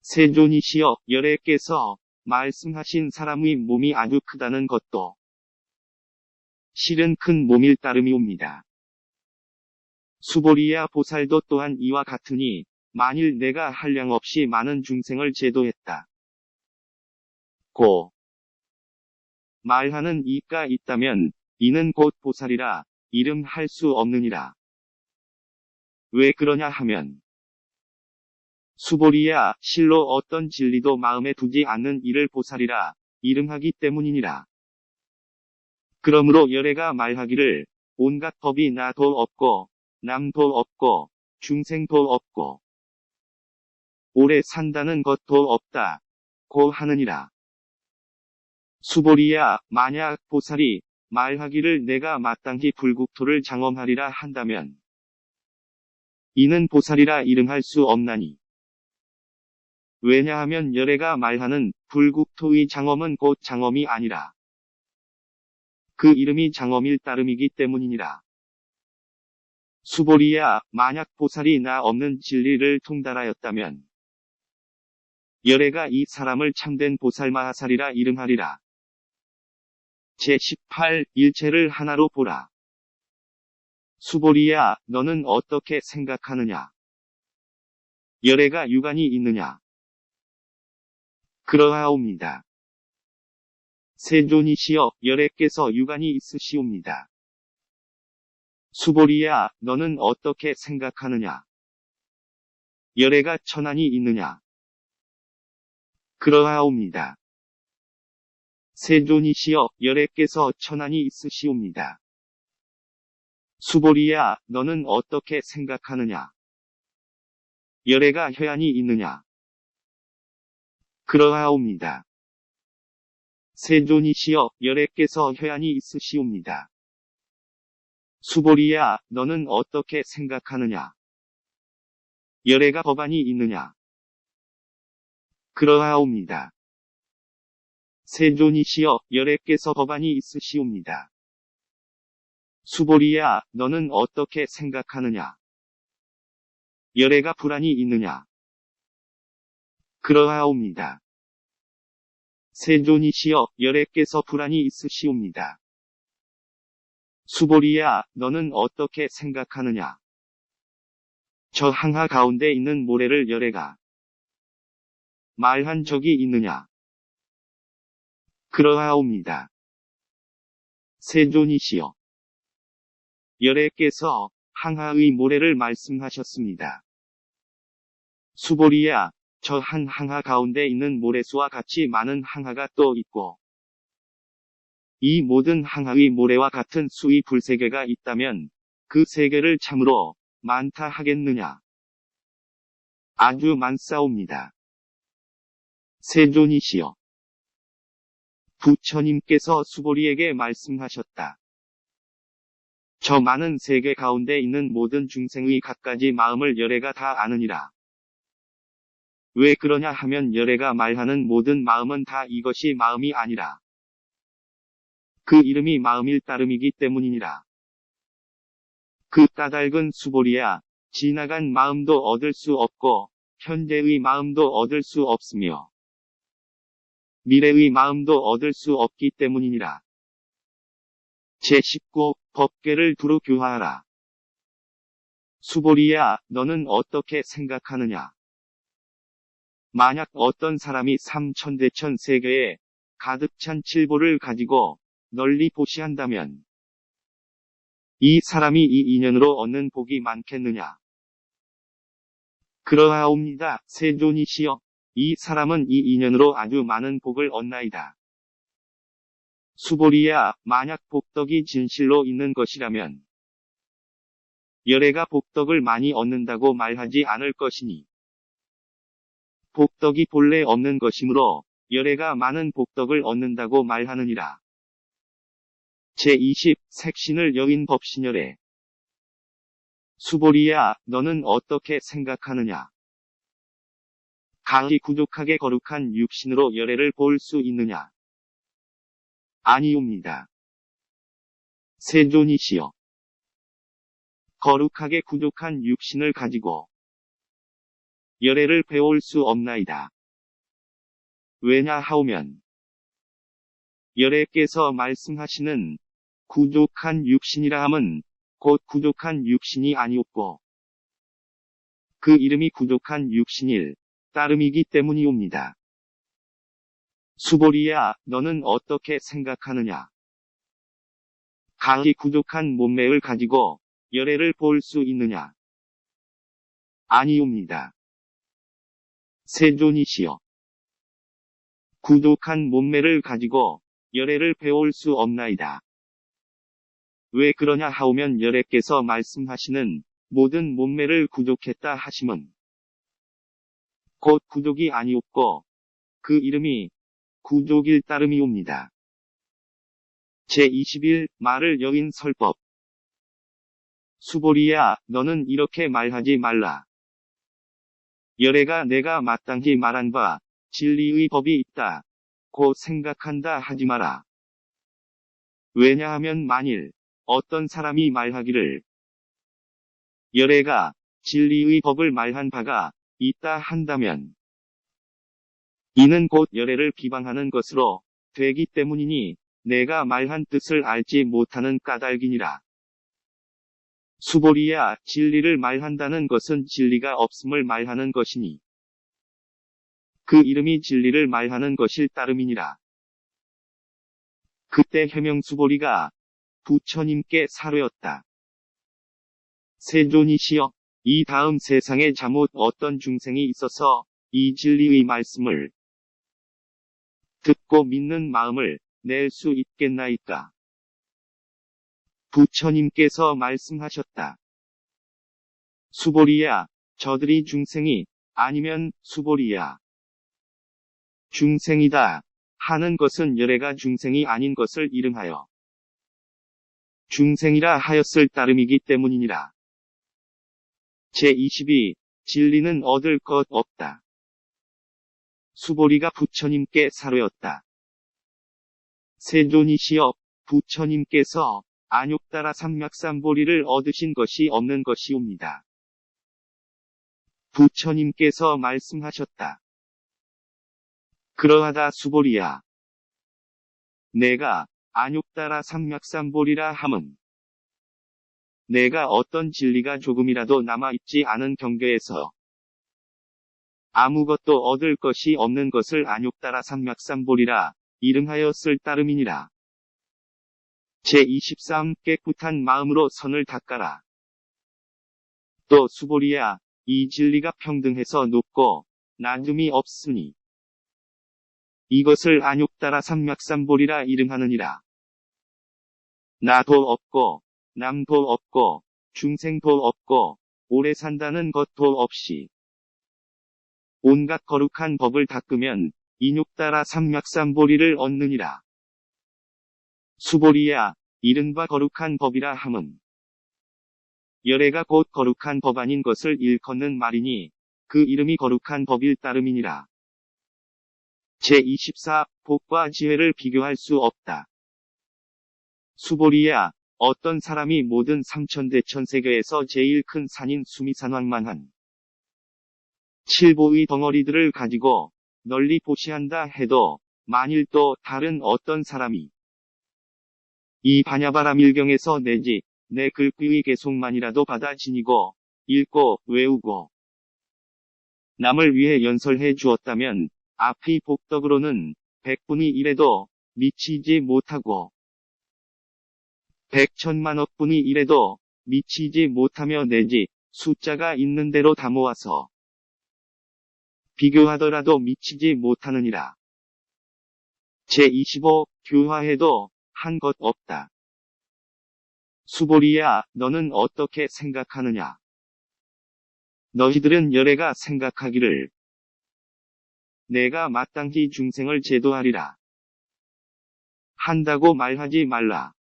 세존이시여, 열애께서 말씀하신 사람의 몸이 아주 크다는 것도 실은 큰 몸일 따름이옵니다. 수보리야, 보살도 또한 이와 같으니 만일 내가 한량없이 많은 중생을 제도했다 고 말하는 이가 있다면 이는 곧 보살이라 이름할 수 없느니라. 왜 그러냐 하면 수보리야 실로 어떤 진리도 마음에 두지 않는 이를 보살이라 이름하기 때문이니라. 그러므로 열애가 말하기를 온갖 법이 나도 없고 남도 없고 중생도 없고 오래 산다는 것도 없다 고 하느니라. 수보리야 만약 보살이 말하기를 내가 마땅히 불국토를 장엄하리라 한다면 이는 보살이라 이름할 수 없나니. 왜냐하면 열애가 말하는 불국토의 장엄은 곧 장엄이 아니라 그 이름이 장엄일 따름이기 때문이니라. 수보리야 만약 보살이 나 없는 진리를 통달하였다면 열애가 이 사람을 참된 보살마하살이라 이름하리라. 제18 일체를 하나로 보라. 수보리야 너는 어떻게 생각하느냐? 열애가 유관이 있느냐? 그러하옵니다. 세존이시여 열애께서 유관이 있으시옵니다. 수보리야 너는 어떻게 생각하느냐? 열애가 천안이 있느냐? 그러하옵니다. 세존이시여 열애께서 천안이 있으시옵니다. 수보리야 너는 어떻게 생각하느냐? 열애가 혀안이 있느냐? 그러하옵니다. 세존이시여 열애께서 혀안이 있으시옵니다. 수보리야 너는 어떻게 생각하느냐? 열애가 법안이 있느냐? 그러하옵니다. 세존이시여 열애께서 법안이 있으시옵니다. 수보리야 너는 어떻게 생각하느냐? 열애가 불안이 있느냐? 그러하옵니다. 세존이시여 열애께서 불안이 있으시옵니다. 수보리야 너는 어떻게 생각하느냐? 저 항하 가운데 있는 모래를 열애가 말한 적이 있느냐? 그러하옵니다. 세존이시여 열애께서 항하의 모래를 말씀하셨습니다. 수보리야 저 한 항하 가운데 있는 모래수와 같이 많은 항하가 또 있고 이 모든 항하의 모래와 같은 수의 불세계가 있다면 그 세계를 참으로 많다 하겠느냐? 아주 많사옵니다. 세존이시여 부처님께서 수보리에게 말씀하셨다. 저 많은 세계 가운데 있는 모든 중생의 갖가지 마음을 열애가 다 아느니라. 왜 그러냐 하면 열애가 말하는 모든 마음은 다 이것이 마음이 아니라 그 이름이 마음일 따름이기 때문이니라. 그 까닭은 수보리야 지나간 마음도 얻을 수 없고 현재의 마음도 얻을 수 없으며 미래의 마음도 얻을 수 없기 때문이니라. 제19 법계를 두루 교화하라. 수보리야 너는 어떻게 생각하느냐? 만약 어떤 사람이 삼천대천 세계에 가득 찬 칠보를 가지고 널리 보시한다면 이 사람이 이 인연으로 얻는 복이 많겠느냐? 그러하옵니다. 세존이시여 이 사람은 이 인연으로 아주 많은 복을 얻나이다. 수보리야 만약 복덕이 진실로 있는 것이라면 열애가 복덕을 많이 얻는다고 말하지 않을 것이니 복덕이 본래 없는 것이므로 열애가 많은 복덕을 얻는다고 말하느니라. 제20 색신을 여인 법신열애. 수보리야 너는 어떻게 생각하느냐? 강이 부족하게 거룩한 육신으로 열애를 볼 수 있느냐? 아니옵니다. 세존이시여 거룩하게 부족한 육신을 가지고 열애를 배울 수 없나이다. 왜냐하오면 열애께서 말씀하시는 부족한 육신이라 함은 곧 부족한 육신이 아니옵고 그 이름이 부족한 육신일 따름이기 때문이옵니다. 수보리야, 너는 어떻게 생각하느냐? 가히 부족한 몸매를 가지고 열애를 볼 수 있느냐? 아니옵니다. 세존이시여. 부족한 몸매를 가지고 열애를 배울 수 없나이다. 왜 그러냐 하오면 열애께서 말씀하시는 모든 몸매를 구족했다 하심은 곧 구족이 아니옵고 그 이름이 구족일 따름이옵니다. 제21 말을 여인 설법. 수보리야, 너는 이렇게 말하지 말라. 열애가 내가 마땅히 말한 바 진리의 법이 있다 고 생각한다 하지 마라. 왜냐하면 만일 어떤 사람이 말하기를 열애가 진리의 법을 말한 바가 있다 한다면 이는 곧 열애를 비방하는 것으로 되기 때문이니 내가 말한 뜻을 알지 못하는 까닭이니라. 수보리야, 진리를 말한다는 것은 진리가 없음을 말하는 것이니 그 이름이 진리를 말하는 것일 따름이니라. 그때 해명수보리가 부처님께 사뢰었다. 세존이시여, 이 다음 세상에 잘못 어떤 중생이 있어서 이 진리의 말씀을 듣고 믿는 마음을 낼 수 있겠나이까? 부처님께서 말씀하셨다. 수보리야, 저들이 중생이 아니면 수보리야. 중생이다 하는 것은 열애가 중생이 아닌 것을 이름하여 중생이라 하였을 따름이기 때문이니라. 제22 진리는 얻을 것 없다. 수보리가 부처님께 사뢰었다. 세존이시여, 부처님께서 안욕따라 삼맥삼보리를 얻으신 것이 없는 것이옵니다. 부처님께서 말씀하셨다. 그러하다 수보리야. 내가 안욕따라 삼맥삼보리라 함은 내가 어떤 진리가 조금이라도 남아있지 않은 경계에서 아무것도 얻을 것이 없는 것을 안욕따라 삼맥삼보리라 이름하였을 따름이니라. 제23 깨끗한 마음으로 선을 닦아라. 또 수보리야, 이 진리가 평등해서 높고 낮음이 없으니 이것을 안욕따라 삼맥삼보리라 이름하느니라. 나도 없고 남도 없고 중생도 없고 오래 산다는 것도 없이 온갖 거룩한 법을 닦으면 인욕따라 삼맥삼보리를 얻느니라. 수보리야, 이른바 거룩한 법이라 함은 열애가 곧 거룩한 법 아닌 것을 일컫는 말이니 그 이름이 거룩한 법일 따름이니라. 제24 복과 지혜를 비교할 수 없다. 수보리야, 어떤 사람이 모든 삼천대천세계에서 제일 큰 산인 수미산왕만한 칠보의 덩어리들을 가지고 널리 보시한다 해도 만일 또 다른 어떤 사람이 이 반야바람 일경에서 내지 내 글귀의 개송만이라도 받아 지니고 읽고 외우고 남을 위해 연설해 주었다면 앞의 복덕으로는 100분의 1에도 미치지 못하고 100천만억 분의 1에도 미치지 못하며 내지 숫자가 있는 대로 다 모아서 비교하더라도 미치지 못하느니라. 제25 교화해도 한 것 없다. 수보리야, 너는 어떻게 생각하느냐? 너희들은 열애가 생각하기를 내가 마땅히 중생을 제도하리라 한다고 말하지 말라.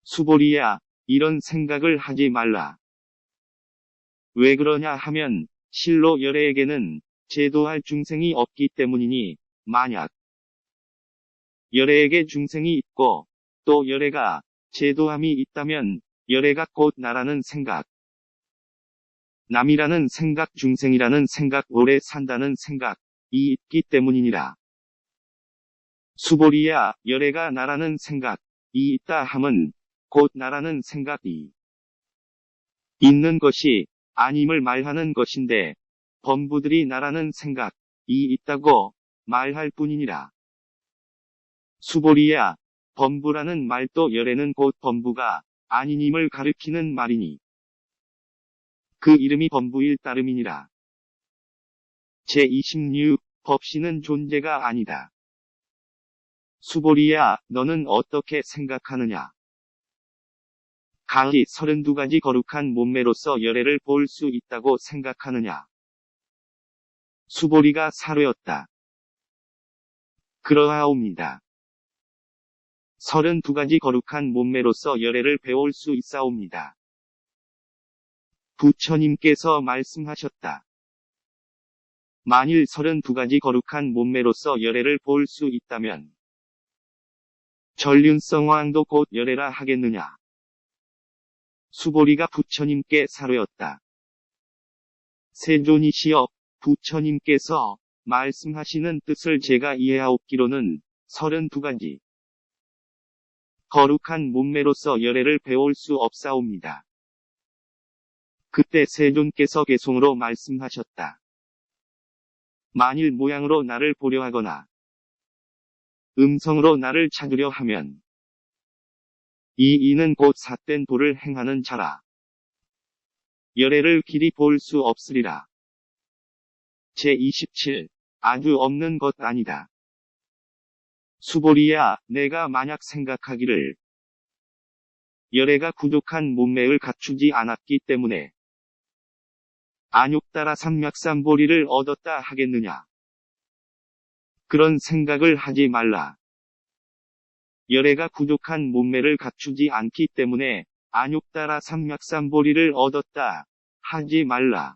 수보리야, 이런 생각을 하지 말라. 왜 그러냐 하면 실로 열애에게는 제도할 중생이 없기 때문이니 만약 열애에게 중생이 있고 또 열애가 제도함이 있다면 열애가 곧 나라는 생각, 남이라는 생각, 중생이라는 생각, 오래 산다는 생각이 있기 때문이니라. 수보리야, 열애가 나라는 생각이 있다 함은 곧 나라는 생각이 있는 것이 아님을 말하는 것인데 범부들이 나라는 생각이 있다고 말할 뿐이니라. 수보리야, 범부라는 말도 열에는 곧 범부가 아니님을 가리키는 말이니 그 이름이 범부일 따름이니라. 제26 법신은 존재가 아니다. 수보리야, 너는 어떻게 생각하느냐? 가을이 32가지 거룩한 몸매로서 열애를 볼 수 있다고 생각하느냐? 수보리가 사료였다. 그러하옵니다. 32가지 거룩한 몸매로서 열애를 배울 수 있사옵니다. 부처님께서 말씀하셨다. 만일 32가지 거룩한 몸매로서 열애를 볼 수 있다면 전륜성왕도 곧 열애라 하겠느냐? 수보리가 부처님께 사료였다. 세존이시여, 부처님께서 말씀하시는 뜻을 제가 이해하옵기로는 32가지 거룩한 몸매로서 열애를 배울 수 없사옵니다. 그때 세존께서 개송으로 말씀하셨다. 만일 모양으로 나를 보려 하거나 음성으로 나를 찾으려 하면 이 이는 곧 삿된 도를 행하는 자라. 열애를 길이 볼 수 없으리라. 제27 아주 없는 것 아니다. 수보리야, 내가 만약 생각하기를 열애가 부족한 몸매를 갖추지 않았기 때문에 안욕따라 삼맥삼보리를 얻었다 하겠느냐? 그런 생각을 하지 말라. 열애가 부족한 몸매를 갖추지 않기 때문에 안욕따라 삼맥삼보리를 얻었다 하지 말라.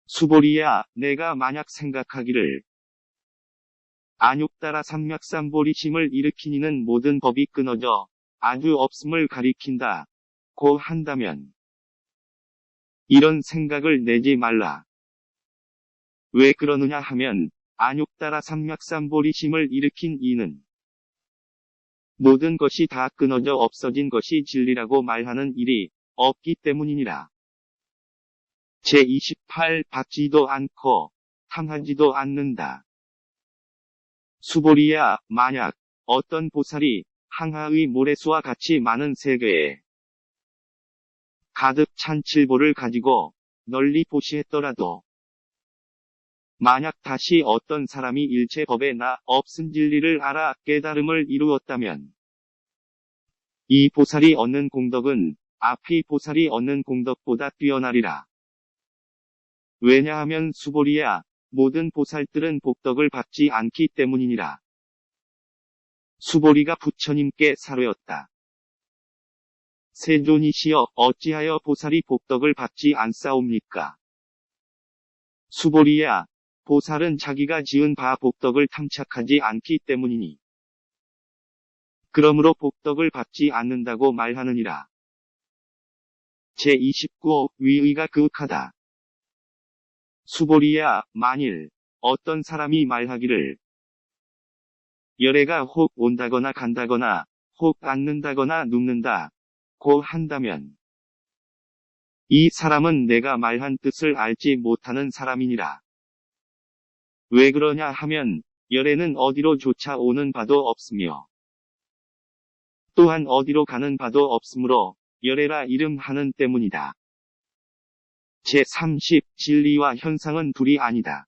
수보리야, 내가 만약 생각하기를 안욕따라 삼맥삼보리심을 일으키니는 모든 법이 끊어져 아주 없음을 가리킨다 고 한다면 이런 생각을 내지 말라. 왜 그러느냐 하면 안욕따라 삼맥삼보리심을 일으킨 이는 모든 것이 다 끊어져 없어진 것이 진리라고 말하는 일이 없기 때문이니라. 제28 받지도 않고 탐하지도 않는다. 수보리야, 만약 어떤 보살이 항하의 모래수와 같이 많은 세계에 가득 찬 칠보를 가지고 널리 보시했더라도 만약 다시 어떤 사람이 일체 법에 나 없은 진리를 알아 깨달음을 이루었다면 이 보살이 얻는 공덕은 앞이 보살이 얻는 공덕보다 뛰어나리라. 왜냐하면 수보리야, 모든 보살들은 복덕을 받지 않기 때문이니라. 수보리가 부처님께 사료였다. 세존이시여, 어찌하여 보살이 복덕을 받지 않사옵니까? 수보리야, 보살은 자기가 지은 바 복덕을 탐착하지 않기 때문이니 그러므로 복덕을 받지 않는다고 말하느니라. 제29 위의가 그윽하다. 수보리야, 만일 어떤 사람이 말하기를 열애가 혹 온다거나 간다거나 혹 앉는다거나 눕는다 고 한다면 이 사람은 내가 말한 뜻을 알지 못하는 사람이니라. 왜 그러냐 하면 열애는 어디로 조차 오는 바도 없으며 또한 어디로 가는 바도 없으므로 열애라 이름하는 때문이다. 제30 진리와 현상은 둘이 아니다.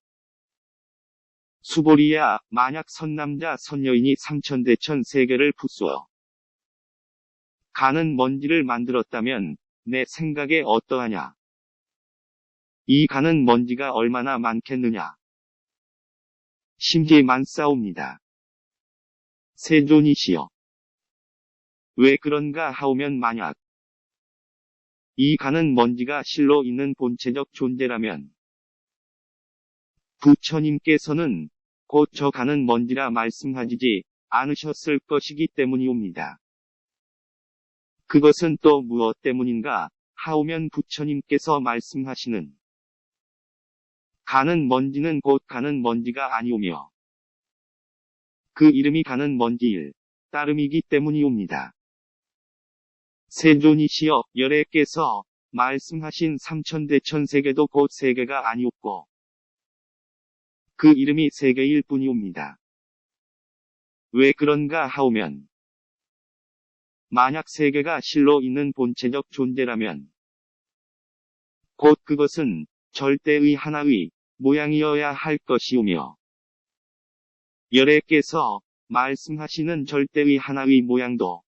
수보리야, 만약 선남자 선여인이 삼천대천 세계를 부수어 가는 먼지를 만들었다면 내 생각에 어떠하냐? 이 가는 먼지가 얼마나 많겠느냐? 심히 많사옵니다. 세존이시여, 왜 그런가 하오면 만약 이 가는 먼지가 실로 있는 본체적 존재라면 부처님께서는 곧 저 가는 먼지라 말씀하시지 않으셨을 것이기 때문이옵니다. 그것은 또 무엇 때문인가 하오면 부처님께서 말씀하시는 가는 먼지는 곧 가는 먼지가 아니오며 그 이름이 가는 먼지일 따름이기 때문이옵니다. 세존이시여, 열애께서 말씀하신 삼천대천 세계도 곧 세계가 아니옵고 그 이름이 세계일 뿐이옵니다. 왜 그런가 하오면, 만약 세계가 실로 있는 본체적 존재라면 곧 그것은 절대의 하나의 모양이어야 할 것이오며, 열애께서 말씀하시는 절대의 하나의 모양도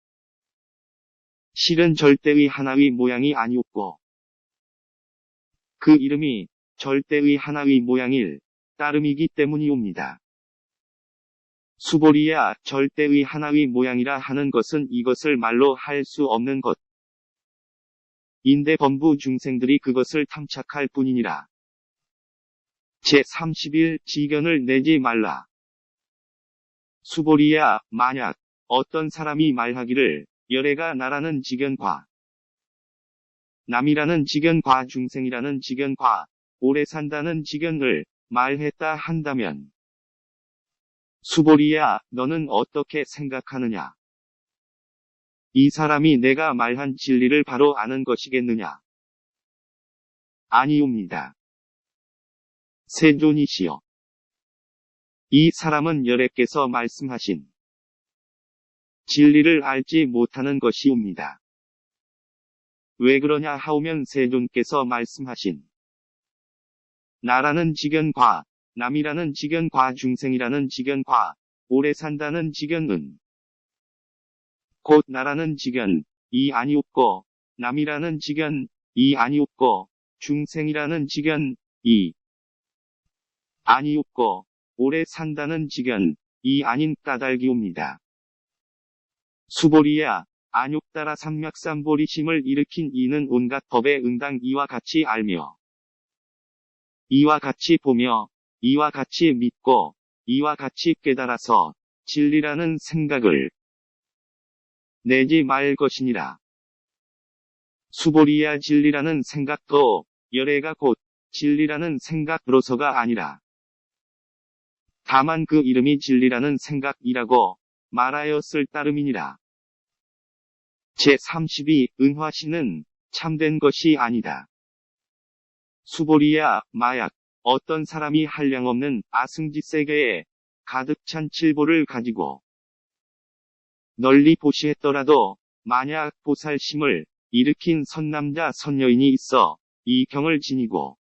실은 절대의 하나의 모양이 아니었고, 그 이름이 절대의 하나의 모양일 따름이기 때문이옵니다. 수보리야 절대의 하나의 모양이라 하는 것은 이것을 말로 할 수 없는 것 인데 범부 중생들이 그것을 탐착할 뿐이니라. 제31 지견을 내지 말라. 수보리야, 만약 어떤 사람이 말하기를 열애가 나라는 지견과 남이라는 지견과 중생이라는 지견과 오래 산다는 지견을 말했다 한다면, 수보리야, 너는 어떻게 생각하느냐? 이 사람이 내가 말한 진리를 바로 아는 것이겠느냐? 아니옵니다. 세존이시여, 이 사람은 열애께서 말씀하신 진리를 알지 못하는 것이옵니다. 왜 그러냐 하오면 세존께서 말씀하신 나라는 지견과 남이라는 지견과 중생이라는 지견과 오래 산다는 지견은 곧 나라는 지견, 이 아니옵고 남이라는 지견, 이 아니옵고 중생이라는 지견, 이 아니옵고 오래 산다는 지견, 이 아닌 까닭이옵니다. 수보리야, 안욕따라 삼맥삼보리심을 일으킨 이는 온갖 법에 응당 이와 같이 알며 이와 같이 보며 이와 같이 믿고 이와 같이 깨달아서 진리라는 생각을 내지 말 것이니라. 수보리야, 진리라는 생각도 열애가 곧 진리라는 생각으로서가 아니라 다만 그 이름이 진리라는 생각이라고 말하였을 따름이니라. 제32 은화시는 참된 것이 아니다. 수보리야, 마약 어떤 사람이 한량없는 아승지 세계에 가득 찬 칠보를 가지고 널리 보시했더라도 만약 보살심을 일으킨 선남자 선여인이 있어 이 경을 지니고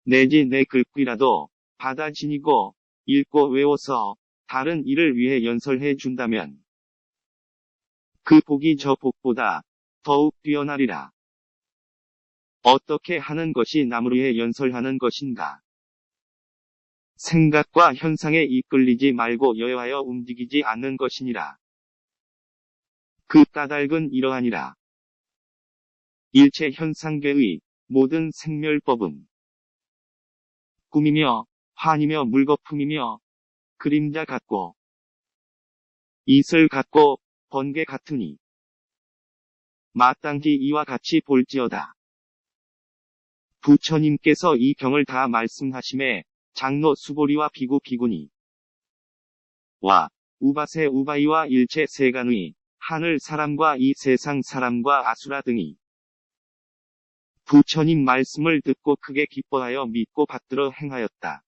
내지 내 글귀라도 받아 지니고 읽고 외워서 다른 일을 위해 연설해 준다면 그 복이 저 복보다 더욱 뛰어나리라. 어떻게 하는 것이 남을 위해 연설하는 것인가? 생각과 현상에 이끌리지 말고 여여하여 움직이지 않는 것이니라. 그 까닭은 이러하니라. 일체 현상계의 모든 생멸법은 꿈이며 환이며 물거품이며 그림자 같고 이슬 같고 번개 같으니 마땅히 이와 같이 볼지어다. 부처님께서 이 경을 다 말씀하심에 장로 수보리와 비구 비구니 와 우바세 우바이와 일체 세간의 하늘 사람과 이 세상 사람과 아수라 등이 부처님 말씀을 듣고 크게 기뻐하여 믿고 받들어 행하였다.